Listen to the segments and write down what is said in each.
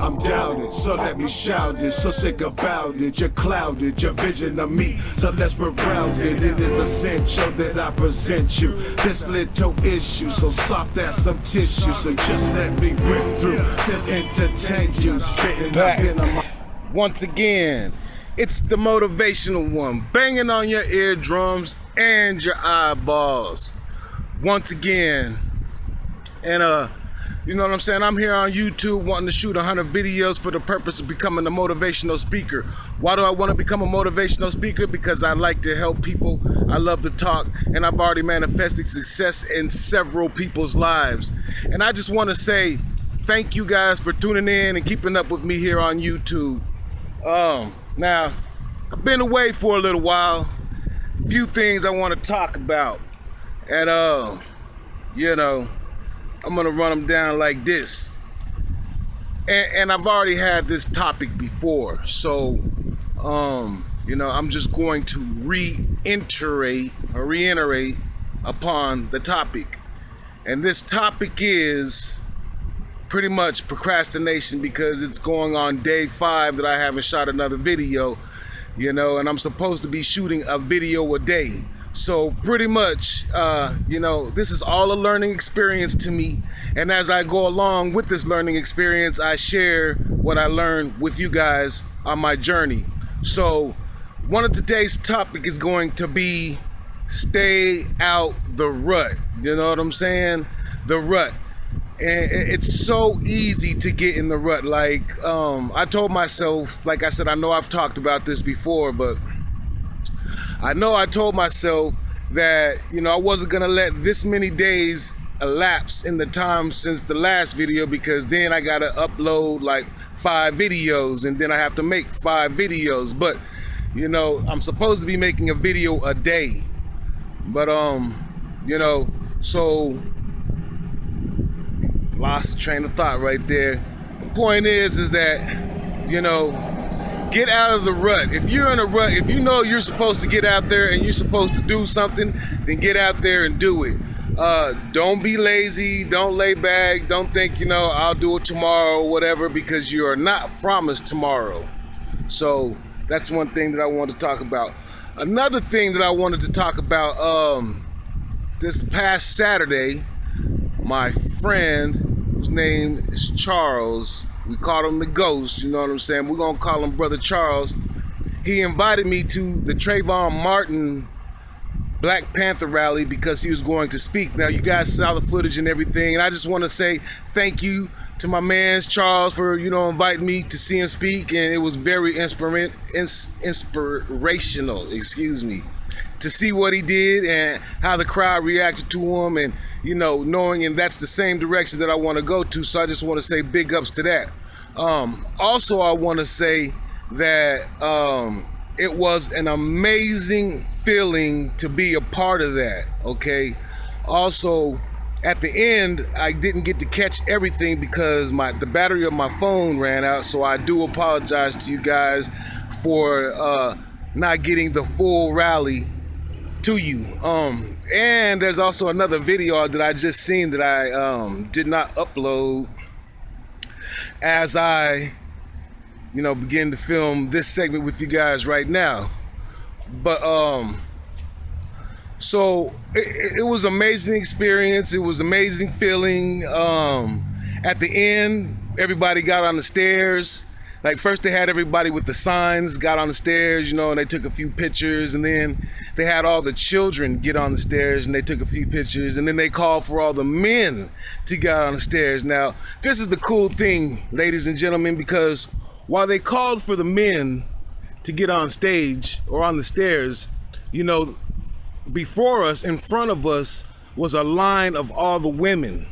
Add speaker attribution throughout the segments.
Speaker 1: I'm doubted, so let me shout it. So sick about it, you're clouded, your vision of me. So let's reround it. It is essential that I present you this little issue, so soft as some tissue. So just let me rip through, still entertain you. Spitting up in my...
Speaker 2: Once again, it's the Motivational One, banging on your eardrums and your eyeballs. Once again, and you know what I'm saying? I'm here on YouTube wanting to shoot 100 videos for the purpose of becoming a motivational speaker. Why do I want to become a motivational speaker? Because I like to help people. I love to talk, and I've already manifested success in several people's lives. And I just want to say thank you guys for tuning in and keeping up with me here on YouTube. Now, I've been away for a little while. Few things I want to talk about. And, you know, I'm going to run them down like this. And I've already had this topic before. So, you know, I'm just going to reiterate upon the topic. And this topic is pretty much procrastination, because it's going on day 5 that I haven't shot another video, you know, and I'm supposed to be shooting a video a day. So pretty much, you know, this is all a learning experience to me. And as I go along with this learning experience, I share what I learned with you guys on my journey. So one of today's topic is going to be stay out the rut. You know what I'm saying? The rut. And it's so easy to get in the rut. Like, I told myself, like I said, I know I've talked about this before, but I told myself that, you know, I wasn't gonna let this many days elapse in the time since the last video, because then I gotta upload like 5 videos, and then I have to make 5 videos. But, you know, I'm supposed to be making a video a day. But, you know, so lost the train of thought right there. The point is that, you know, get out of the rut. If you're in a rut, if you know you're supposed to get out there and you're supposed to do something, then get out there and do it. Don't be lazy. Don't lay back. Don't think, you know, I'll do it tomorrow or whatever, because you are not promised tomorrow. So that's one thing that I want to talk about. Another thing that I wanted to talk about, this past Saturday, my friend, whose name is Charles, we call him the Ghost, you know what I'm saying? We're gonna call him Brother Charles. He invited me to the Trayvon Martin Black Panther rally because he was going to speak. Now, you guys saw the footage and everything, and I just want to say thank you to my man Charles for, you know, inviting me to see him speak, and it was very inspirational, excuse me, to see what he did and how the crowd reacted to him, and, you know, knowing, and that's the same direction that I want to go to. So I just want to say big ups to that. Also, I want to say that it was an amazing feeling to be a part of that, okay? Also, at the end, I didn't get to catch everything because the battery of my phone ran out, so I do apologize to you guys for not getting the full rally to you. And there's also another video that I just seen that I did not upload as I, you know, begin to film this segment with you guys right now. But so it was an amazing experience. It was an amazing feeling. At the end, everybody got on the stairs. Like, first they had everybody with the signs got on the stairs, you know, and they took a few pictures, and then they had all the children get on the stairs and they took a few pictures, and then they called for all the men to get on the stairs. Now, this is the cool thing, ladies and gentlemen, because while they called for the men to get on stage or on the stairs, you know, before us, in front of us, was a line of all the women.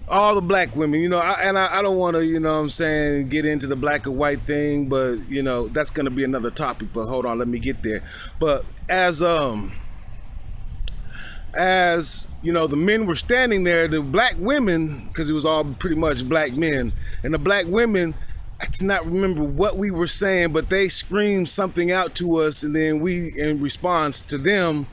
Speaker 2: All the black women, you know, I don't want to, you know what I'm saying, get into the black and white thing, but, you know, that's going to be another topic, but hold on, let me get there. But as you know, the men were standing there, the black women, because it was all pretty much black men, and the black women, I cannot remember what we were saying, but they screamed something out to us, and then we, in response to them,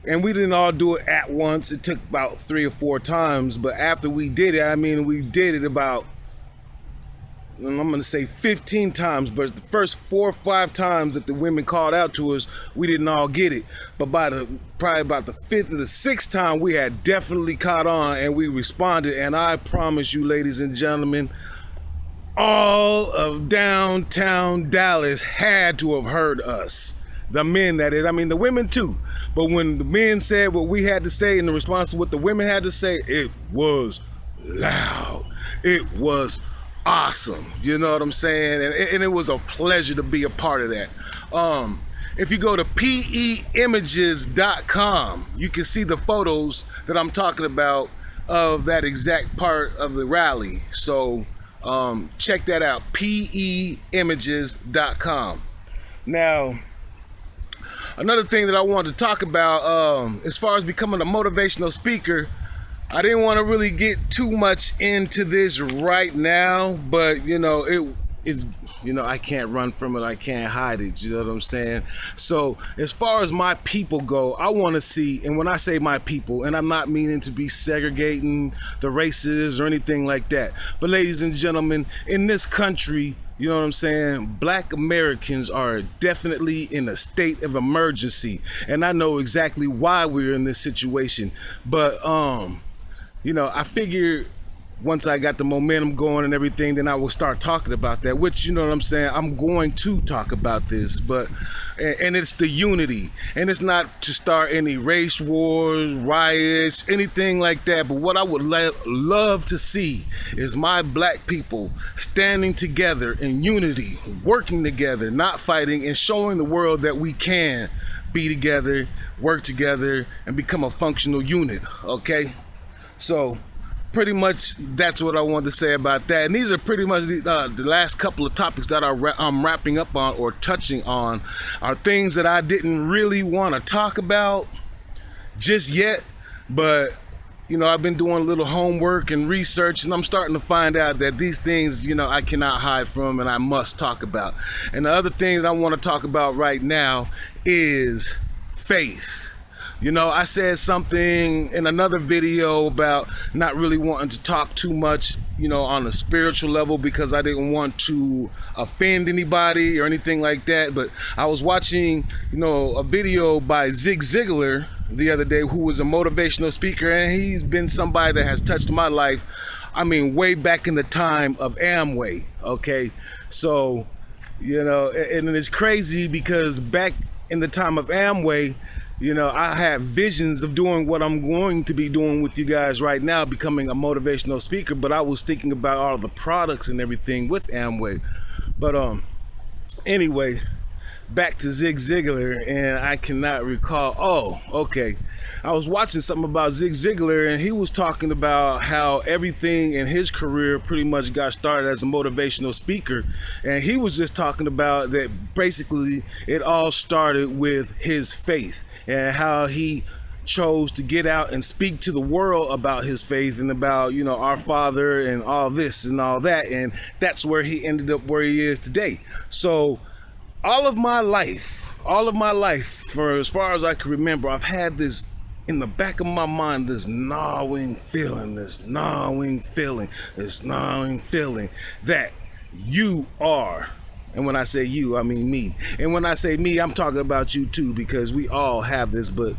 Speaker 2: and we didn't all do it at once. It took about 3 or 4 times, but after we did it, I mean, we did it about and I'm going to say 15 times, but the first 4 or 5 times that the women called out to us, we didn't all get it. But probably about the 5th or the 6th time, we had definitely caught on and we responded. And I promise you, ladies and gentlemen, all of downtown Dallas had to have heard us. The men, that is. I mean, the women too. But when the men said what we had to say in the response to what the women had to say, it was loud. It was awesome. You know what I'm saying? And it was a pleasure to be a part of that. If you go to P.M.I.P.PRODUCTIONS.com, you can see the photos that I'm talking about of that exact part of the rally. So check that out, P.M.I.P.PRODUCTIONS.com. Now, another thing that I wanted to talk about, as far as becoming a motivational speaker, I didn't want to really get too much into this right now, but you know, I can't run from it, I can't hide it, you know what I'm saying? So as far as my people go, I want to see, and when I say my people, and I'm not meaning to be segregating the races or anything like that, but ladies and gentlemen, in this country, you know what I'm saying, Black Americans are definitely in a state of emergency, and I know exactly why we're in this situation, but you know, I figured once I got the momentum going and everything, then I will start talking about that, which, you know what I'm saying, I'm going to talk about this, but, and it's the unity, and it's not to start any race wars, riots, anything like that, but what I would love to see is my Black people standing together in unity, working together, not fighting, and showing the world that we can be together, work together, and become a functional unit, okay? So pretty much that's what I wanted to say about that. And these are pretty much the last couple of topics that I'm wrapping up on or touching on are things that I didn't really want to talk about just yet. But, you know, I've been doing a little homework and research, and I'm starting to find out that these things, you know, I cannot hide from and I must talk about. And the other thing that I want to talk about right now is faith. You know, I said something in another video about not really wanting to talk too much, you know, on a spiritual level because I didn't want to offend anybody or anything like that. But I was watching, you know, a video by Zig Ziglar the other day, who was a motivational speaker, and he's been somebody that has touched my life. I mean, way back in the time of Amway, okay? So, you know, and it's crazy because back in the time of Amway, you know, I had visions of doing what I'm going to be doing with you guys right now, becoming a motivational speaker, but I was thinking about all the products and everything with Amway. But anyway, back to Zig Ziglar, and I cannot recall. Oh, okay. I was watching something about Zig Ziglar, and he was talking about how everything in his career pretty much got started as a motivational speaker. And he was just talking about that basically it all started with his faith and how he chose to get out and speak to the world about his faith and about, you know, our Father and all this and all that. And that's where he ended up where he is today. So all of my life, for as far as I can remember, I've had this in the back of my mind, this gnawing feeling that you are. And when I say you, I mean me. And when I say me, I'm talking about you too, because we all have this, but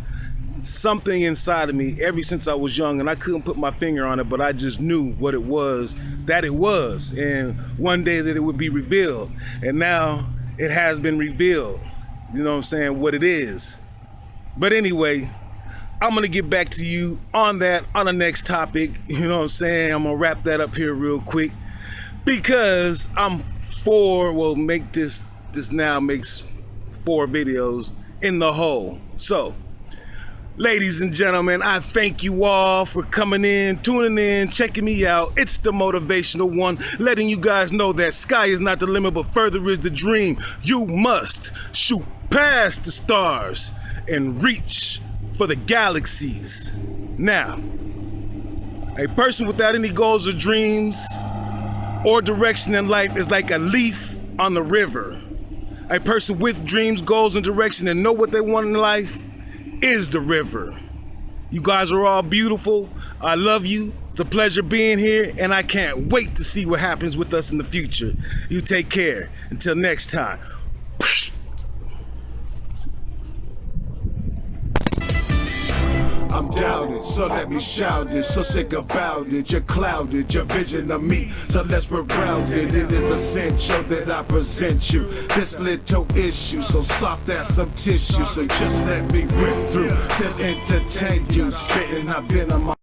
Speaker 2: something inside of me, ever since I was young, and I couldn't put my finger on it, but I just knew what it was, that it was, and one day that it would be revealed. And now it has been revealed, you know what I'm saying, what it is. But anyway, I'm gonna get back to you on that on the next topic, you know what I'm saying. I'm gonna wrap that up here real quick because make this now makes 4 videos in the whole. So, ladies and gentlemen, I thank you all for coming in, tuning in, checking me out. It's the Motivational One, letting you guys know that sky is not the limit, but further is the dream. You must shoot past the stars and reach for the galaxies. Now, a person without any goals or dreams or direction in life is like a leaf on the river. A person with dreams, goals, and direction and know what they want in life is the river. You guys are all beautiful. I love you. It's a pleasure being here, and I can't wait to see what happens with us in the future. You take care. Until next time.
Speaker 1: I'm doubted, so let me shout it. So sick about it, you're clouded, your vision of me. So let's reround it. It is essential that I present you this little issue, so soft as some tissue. So just let me rip through, still entertain you, spitting hot venom.